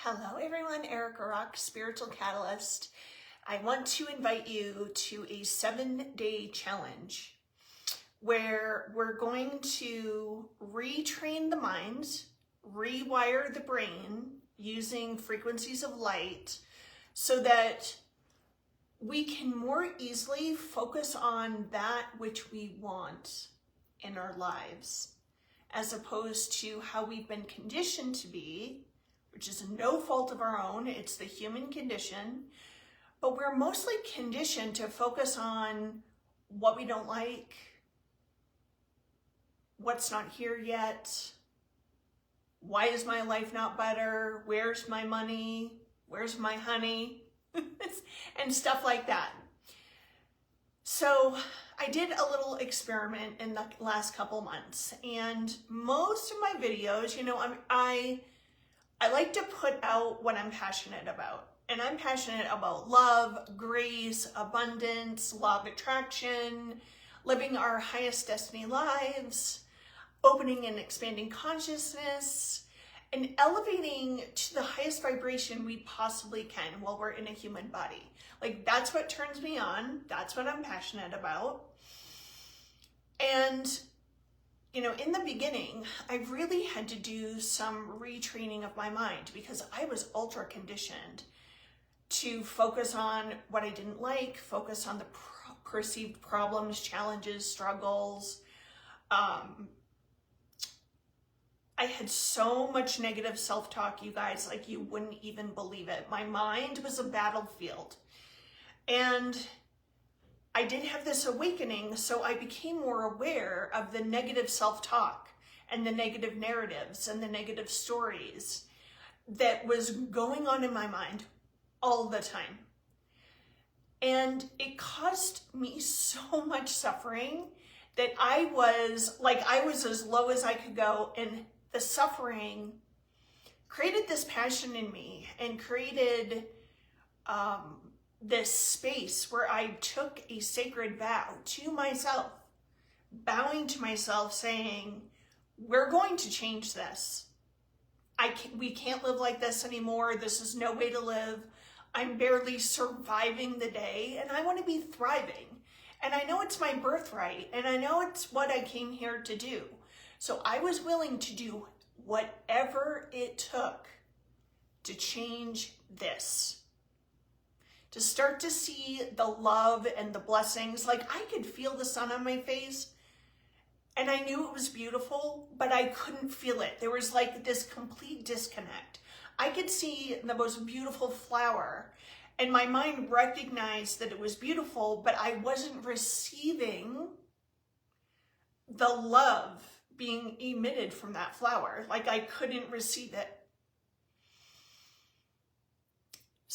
Hello everyone, Erica Rock, Spiritual Catalyst. I want to invite you to a 7-day challenge where we're going to retrain the mind, rewire the brain using frequencies of light so that we can more easily focus on that which we want in our lives, as opposed to how we've been conditioned to be, which is no fault of our own. It's the human condition, but we're mostly conditioned to focus on what we don't like, what's not here yet, why is my life not better, where's my money, where's my honey, and stuff like that. So I did a little experiment in the last couple months, and most of my videos, I like to put out what I'm passionate about. And I'm passionate about love, grace, abundance, law of attraction, living our highest destiny lives, opening and expanding consciousness, and elevating to the highest vibration we possibly can while we're in a human body. Like, that's what turns me on. That's what I'm passionate about. And in the beginning, I really had to do some retraining of my mind because I was ultra conditioned to focus on what I didn't like, focus on the perceived problems, challenges, struggles. I had so much negative self-talk, you guys, like you wouldn't even believe it. My mind was a battlefield. And I did have this awakening, so I became more aware of the negative self-talk and the negative narratives and the negative stories that was going on in my mind all the time. And it caused me so much suffering that I was as low as I could go, and the suffering created this passion in me and created this space where I took a sacred vow to myself, bowing to myself, saying, we're going to change this. We can't live like this anymore. This is no way to live. I'm barely surviving the day, and I want to be thriving. And I know it's my birthright, and I know it's what I came here to do. So I was willing to do whatever it took to change this. To start to see the love and the blessings. Like, I could feel the sun on my face and I knew it was beautiful, but I couldn't feel it. There was like this complete disconnect. I could see the most beautiful flower and my mind recognized that it was beautiful, but I wasn't receiving the love being emitted from that flower. Like, I couldn't receive it.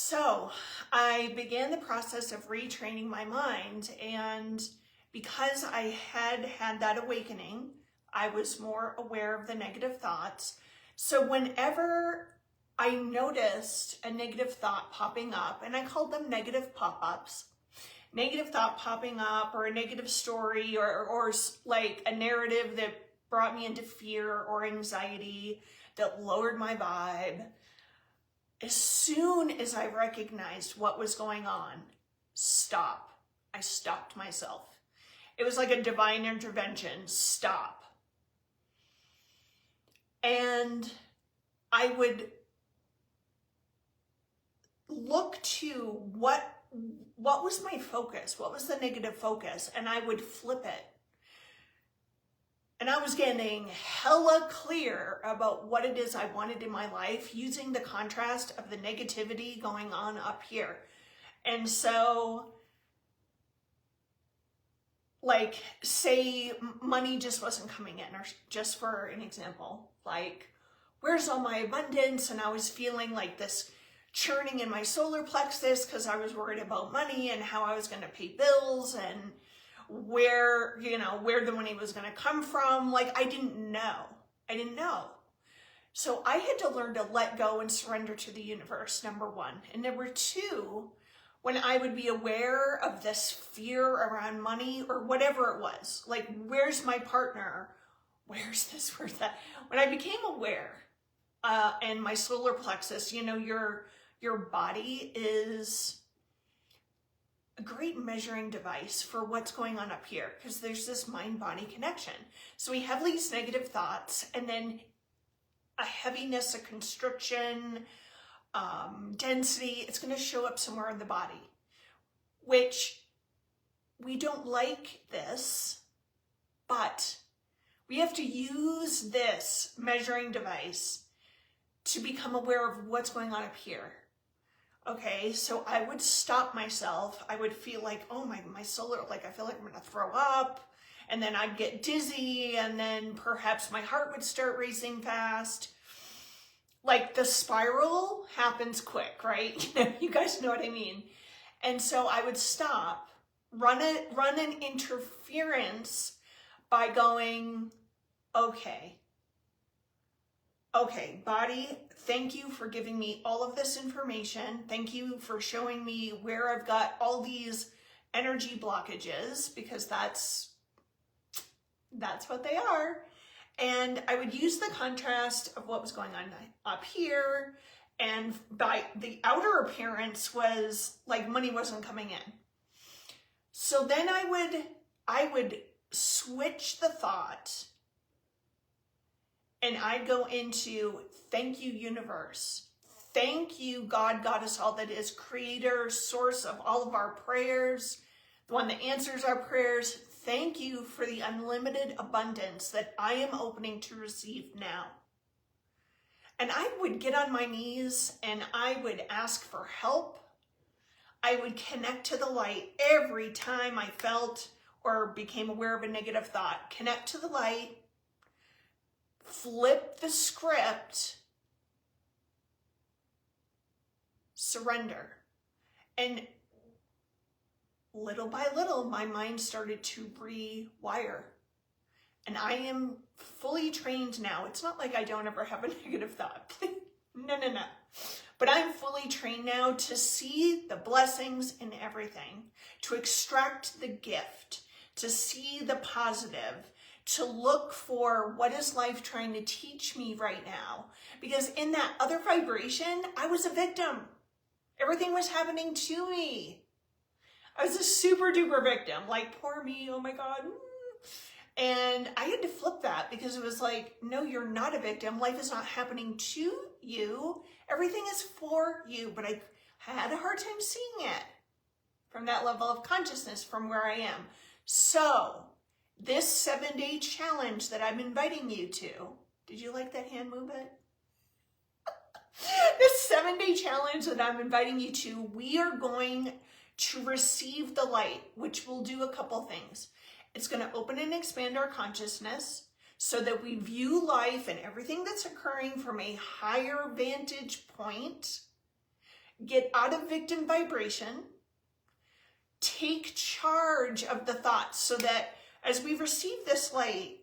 So I began the process of retraining my mind, and because I had that awakening, I was more aware of the negative thoughts. So whenever I noticed a negative thought popping up, and I called them negative pop-ups, negative thought popping up, or a negative story, or like a narrative that brought me into fear or anxiety, that lowered my vibe, as soon as I recognized what was going on, stop. I stopped myself. It was like a divine intervention. Stop. And I would look to what was my focus? What was the negative focus? And I would flip it. And I was getting hella clear about what it is I wanted in my life using the contrast of the negativity going on up here. And so, like, say money just wasn't coming in, or just for an example, like, where's all my abundance? And I was feeling like this churning in my solar plexus because I was worried about money and how I was going to pay bills and where the money was going to come from. Like, I didn't know. So I had to learn to let go and surrender to the universe, number one. And number two, when I would be aware of this fear around money or whatever it was, like, where's my partner? Where's this, where's that? When I became aware and my solar plexus. You know, your body is a great measuring device for what's going on up here, because there's this mind-body connection. So we have these negative thoughts, and then a heaviness, a constriction, density. It's going to show up somewhere in the body, which we don't like this, but we have to use this measuring device to become aware of what's going on up here. Okay, so I would stop myself. I would feel like, oh, my solar, like I feel like I'm gonna throw up, and then I'd get dizzy, and then perhaps my heart would start racing fast. Like the spiral happens quick, right? You guys know what I mean. And so I would stop, run an interference by going, okay, body, thank you for giving me all of this information. Thank you for showing me where I've got all these energy blockages, because that's what they are. And I would use the contrast of what was going on up here, and by the outer appearance was like money wasn't coming in. So then I would switch the thought, and I'd go into, thank you, universe. Thank you, God, Goddess, all that is, creator, source of all of our prayers, the one that answers our prayers. Thank you for the unlimited abundance that I am opening to receive now. And I would get on my knees and I would ask for help. I would connect to the light every time I felt or became aware of a negative thought. Connect to the light, flip the script, surrender. And little by little, my mind started to rewire. And I am fully trained now. It's not like I don't ever have a negative thought. No. But I'm fully trained now to see the blessings in everything, to extract the gift, to see the positive, to look for what is life trying to teach me right now. Because in that other vibration, I was a victim. Everything was happening to me. I was a super duper victim, like, poor me, oh my God. And I had to flip that, because it was like, no, you're not a victim. Life is not happening to you. Everything is for you. But I had a hard time seeing it from that level of consciousness, from where I am. So this 7-day challenge that I'm inviting you to, did you like that hand movement? This 7-day challenge that I'm inviting you to, we are going to receive the light, which will do a couple things. It's going to open and expand our consciousness so that we view life and everything that's occurring from a higher vantage point, get out of victim vibration, take charge of the thoughts, so that as we receive this light,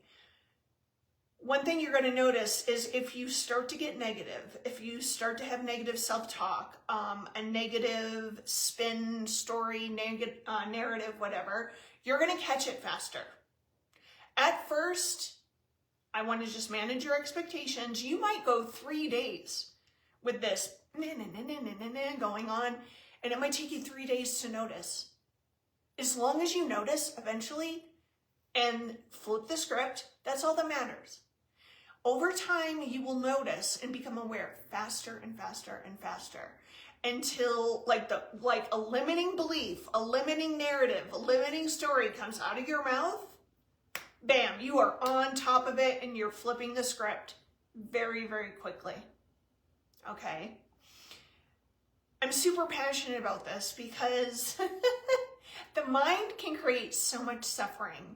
one thing you're going to notice is if you start to get negative, if you start to have negative self-talk, a negative spin, story, narrative, whatever, you're going to catch it faster. At first, I want to just manage your expectations. You might go 3 days with this going on, and it might take you 3 days to notice. As long as you notice eventually and flip the script, that's all that matters. Over time, you will notice and become aware faster and faster and faster, until like a limiting belief, a limiting narrative, a limiting story comes out of your mouth. Bam, you are on top of it and you're flipping the script very, very quickly. Okay. I'm super passionate about this because the mind can create so much suffering.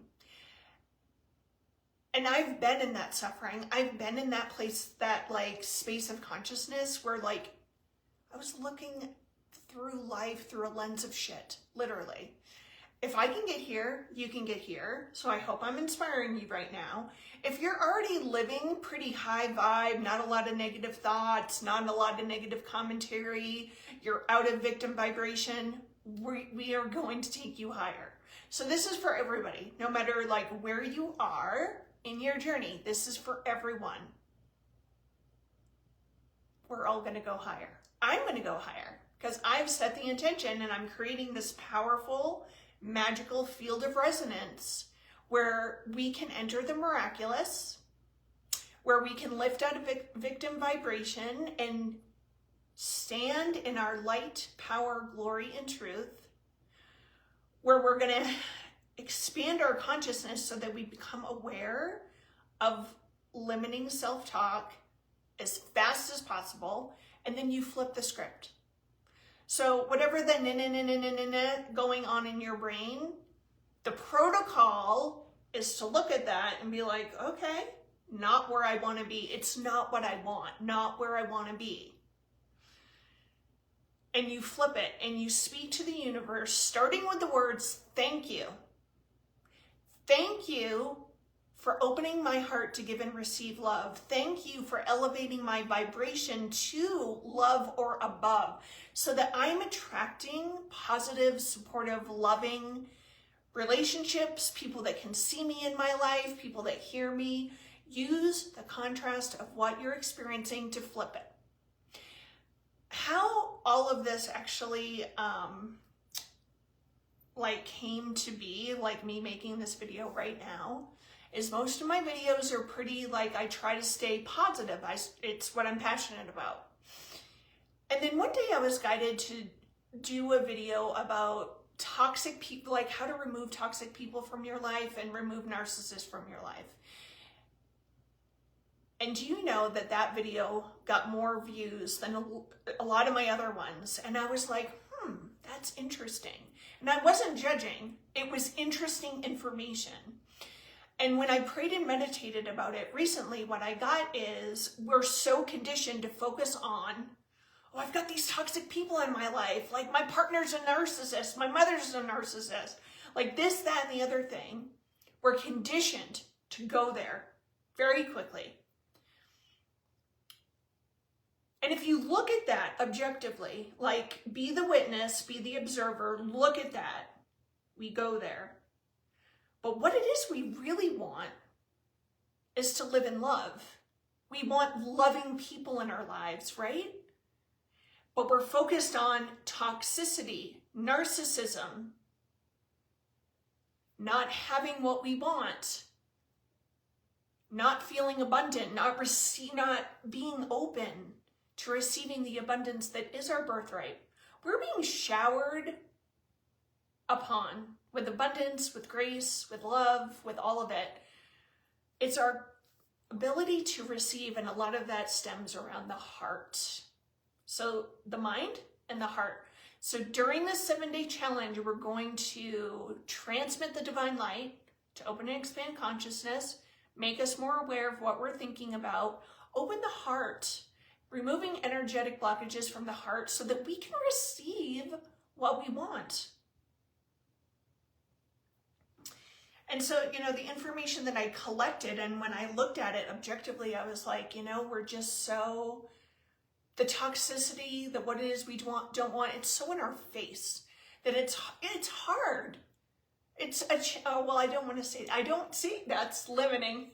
And I've been in that suffering. I've been in that place, that like space of consciousness where like I was looking through life through a lens of shit, literally. If I can get here, you can get here. So I hope I'm inspiring you right now. If you're already living pretty high vibe, not a lot of negative thoughts, not a lot of negative commentary, you're out of victim vibration, we are going to take you higher. So this is for everybody, no matter like where you are in your journey. This is for everyone. we're all going to go higher. I'm going to go higher because I've set the intention and I'm creating this powerful, magical field of resonance where we can enter the miraculous, where we can lift out of victim vibration and stand in our light, power, glory, and truth, where we're going to expand our consciousness so that we become aware of limiting self-talk as fast as possible, and then you flip the script. So whatever the going on in your brain, the protocol is to look at that and be like, okay, not where I want to be. It's not what I want, not where I want to be. And you flip it and you speak to the universe, starting with the words, thank you. Thank you for opening my heart to give and receive love. Thank you for elevating my vibration to love or above so that I'm attracting positive, supportive, loving relationships, people that can see me in my life, people that hear me. Use the contrast of what you're experiencing to flip it. How all of this actually came to be, like me making this video right now, is most of my videos are pretty I try to stay positive. It's what I'm passionate about. And then one day I was guided to do a video about toxic people, like how to remove toxic people from your life and remove narcissists from your life. And do you know that that video got more views than a lot of my other ones? And I was like, that's interesting. And I wasn't judging. It was interesting information. And when I prayed and meditated about it recently, what I got is we're so conditioned to focus on, oh, I've got these toxic people in my life. Like my partner's a narcissist. My mother's a narcissist. Like this, that, and the other thing. We're conditioned to go there very quickly. And if you look at that objectively, like be the witness, be the observer, look at that, we go there. But what it is we really want is to live in love. We want loving people in our lives, right? But we're focused on toxicity, narcissism, not having what we want, not feeling abundant, not being open to receiving the abundance that is our birthright. We're being showered upon with abundance, with grace, with love, with all of it. It's our ability to receive, and a lot of that stems around the heart. So the mind and the heart. So during this 7-day challenge, we're going to transmit the divine light to open and expand consciousness, make us more aware of what we're thinking about, open the heart, removing energetic blockages from the heart so that we can receive what we want. And so, the information that I collected, and when I looked at it objectively, I was like, we're just so, the toxicity, the what it is we don't want, it's so in our face that it's hard. I don't want to say, I don't see, that's limiting.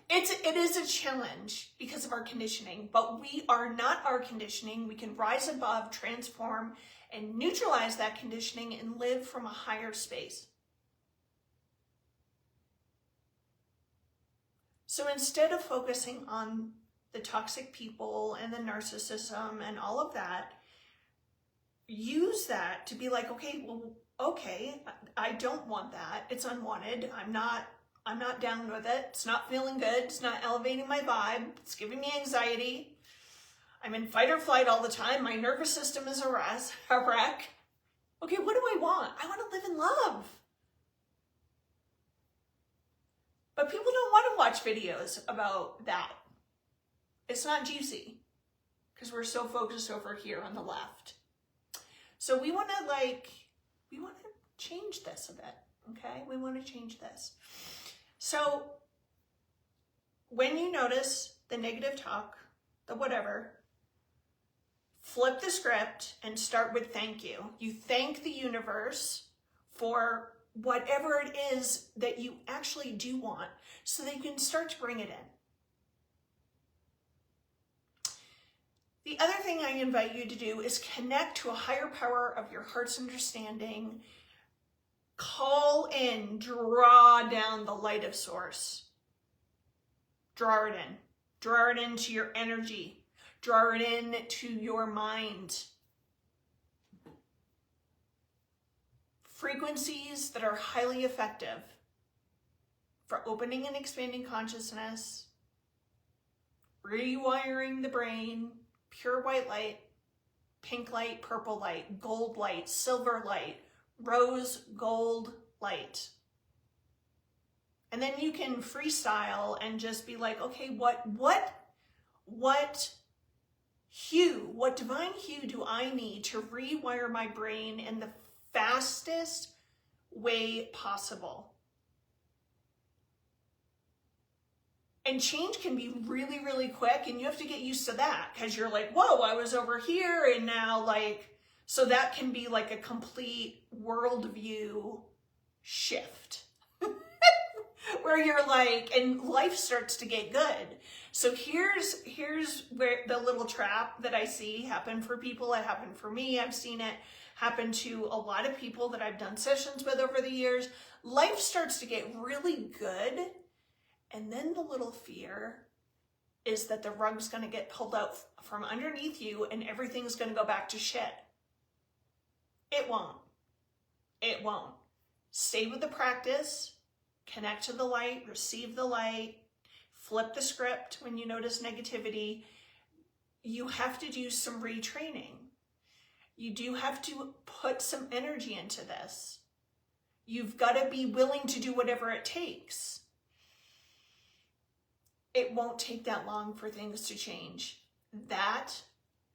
It is a challenge because of our conditioning, but we are not our conditioning. We can rise above, transform, and neutralize that conditioning and live from a higher space. So instead of focusing on the toxic people and the narcissism and all of that, use that to be like, okay, I don't want that. It's unwanted. I'm not down with it. It's not feeling good. It's not elevating my vibe. It's giving me anxiety. I'm in fight or flight all the time. My nervous system is a wreck. Okay, what do I want? I want to live in love. But people don't want to watch videos about that. It's not juicy because we're so focused over here on the left. So we want to change this a bit, okay? We want to change this. So when you notice the negative talk, the whatever, flip the script and start with thank you. You thank the universe for whatever it is that you actually do want so that you can start to bring it in. The other thing I invite you to do is connect to a higher power of your heart's understanding. Call in, draw down the light of source. Draw it in. Draw it into your energy. Draw it in to your mind. Frequencies that are highly effective for opening and expanding consciousness, rewiring the brain, pure white light, pink light, purple light, gold light, silver light, rose gold light. And then you can freestyle and just be like, okay, what hue, what divine hue do I need to rewire my brain in the fastest way possible? And change can be really, really quick, and you have to get used to that because you're like, whoa, I was over here and now so that can be like a complete worldview shift where you're like, and life starts to get good. So here's where the little trap that I see happen for people. It happened for me. I've seen it happen to a lot of people that I've done sessions with over the years. Life starts to get really good. And then the little fear is that the rug's going to get pulled out from underneath you and everything's going to go back to shit. It won't. It won't. Stay with the practice. Connect to the light. Receive the light. Flip the script when you notice negativity. You have to do some retraining. You do have to put some energy into this. You've got to be willing to do whatever it takes. It won't take that long for things to change. That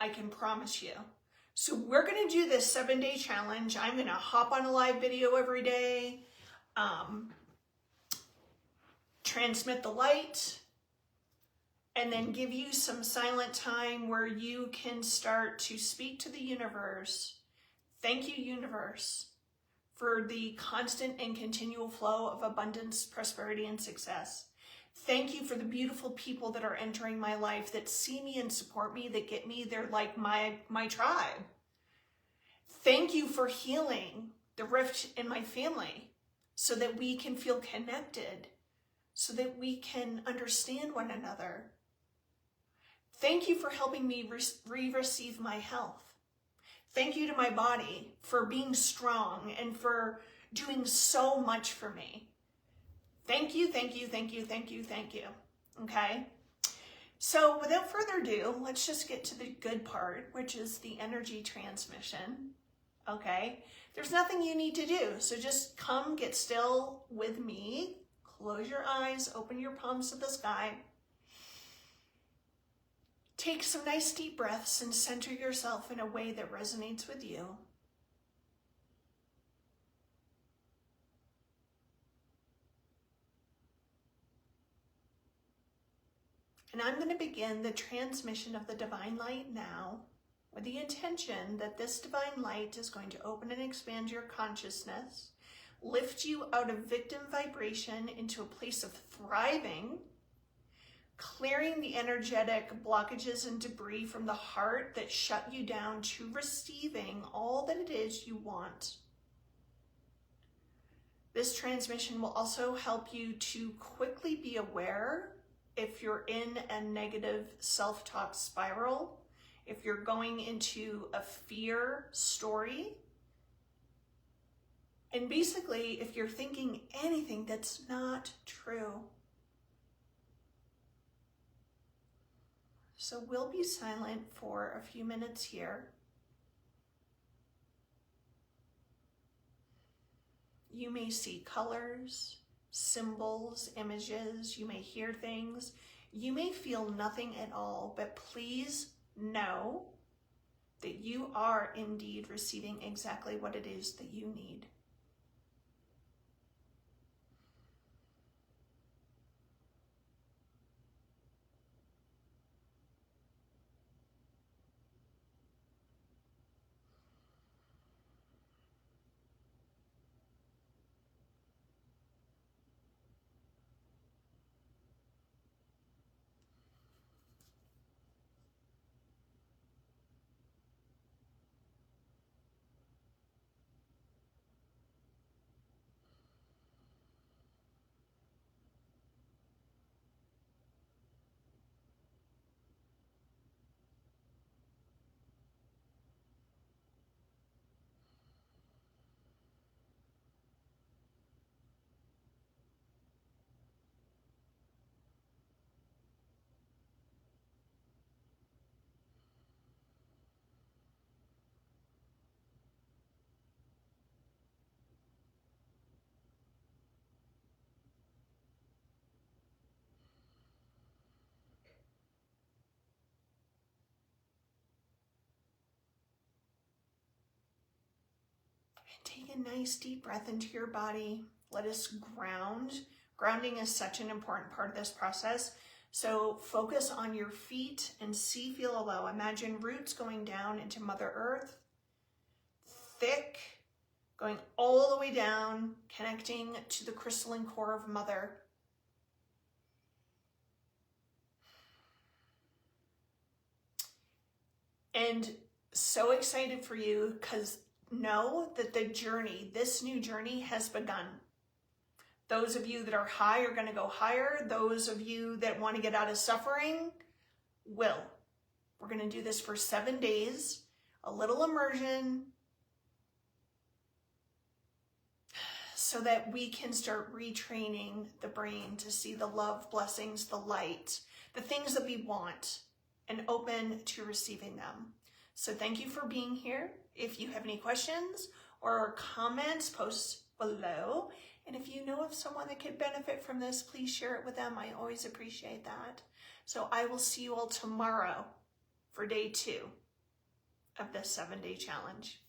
I can promise you. So we're going to do this 7-day challenge. I'm going to hop on a live video every day, transmit the light, and then give you some silent time where you can start to speak to the universe. Thank you, universe, for the constant and continual flow of abundance, prosperity, and success. Thank you for the beautiful people that are entering my life, that see me and support me, that get me. They're like my tribe. Thank you for healing the rift in my family so that we can feel connected, so that we can understand one another. Thank you for helping me receive my health. Thank you to my body for being strong and for doing so much for me. Thank you, thank you, thank you, thank you, thank you. Okay? So without further ado, let's just get to the good part, which is the energy transmission. Okay? There's nothing you need to do. So just come get still with me. Close your eyes, open your palms to the sky. Take some nice deep breaths and center yourself in a way that resonates with you. And I'm going to begin the transmission of the divine light now with the intention that this divine light is going to open and expand your consciousness, lift you out of victim vibration into a place of thriving, clearing the energetic blockages and debris from the heart that shut you down to receiving all that it is you want. This transmission will also help you to quickly be aware if you're in a negative self-talk spiral, if you're going into a fear story, and basically if you're thinking anything that's not true. So we'll be silent for a few minutes here. You may see colors, symbols, images, you may hear things, you may feel nothing at all, but please know that you are indeed receiving exactly what it is that you need. a nice deep breath into your body. Let us ground. Grounding is such an important part of this process. So focus on your feet and see, feel below. Imagine roots going down into Mother Earth, thick, going all the way down, connecting to the crystalline core of Mother. And so excited for you, because know that the journey, this new journey has begun. Those of you that are high are going to go higher. Those of you that want to get out of suffering will. We're going to do this for 7 days, a little immersion, so that we can start retraining the brain to see the love, blessings, the light, the things that we want, and open to receiving them. So thank you for being here. If you have any questions or comments, post below. And if you know of someone that could benefit from this, please share it with them. I always appreciate that. So I will see you all tomorrow for day 2 of this 7-day challenge.